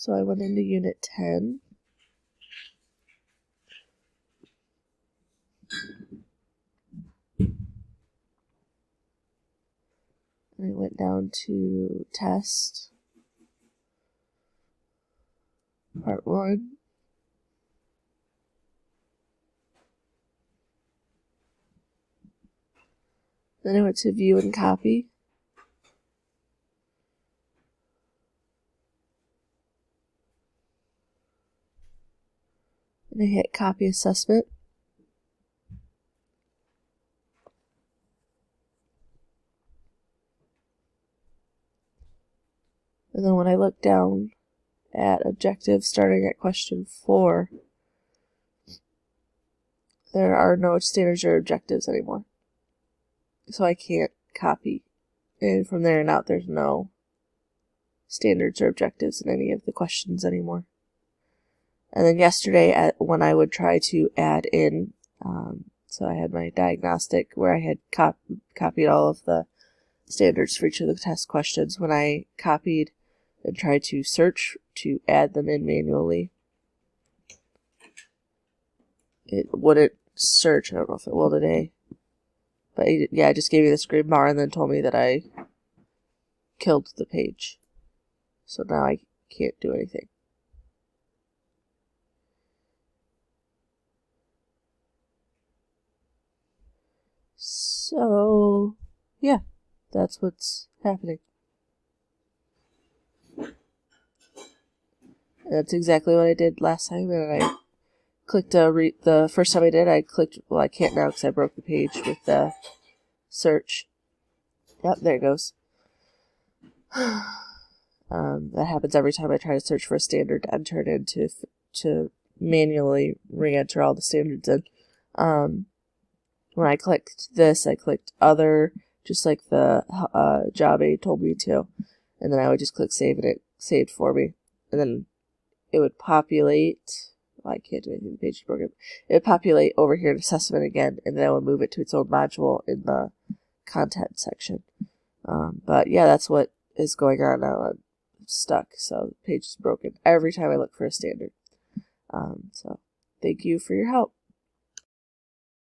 So I went into Unit 10. And I went down to Test, Part 1. Then I went to View and Copy. And I hit Copy Assessment. And then when I look down at objectives starting at question 4, there are no standards or objectives anymore. So I can't copy. And from there on out, there's no standards or objectives in any of the questions anymore. And then yesterday, when I would try to add in, so I had my diagnostic where I had copied all of the standards for each of the test questions. When I copied and tried to search to add them in manually, it wouldn't search. I don't know if it will today. But yeah, it just gave me this green bar and then told me that I killed the page. So now I can't do anything. So, yeah, that's what's happening. That's exactly what I did last time, and I clicked the first time I did, I clicked, well, I can't now because I broke the page with the search. Yep, there it goes. That happens every time I try to search for a standard to enter it in to manually re-enter all the standards in. When I clicked this, I clicked Other, just like the job aid told me to, and then I would just click Save, and it saved for me. And then it would populate. Well, I can't do anything. The page is broken. It would populate over here in Assessment again, and then I would move it to its own module in the Content section. But yeah, that's what is going on now. I'm stuck, so the page is broken every time I look for a standard. So thank you for your help.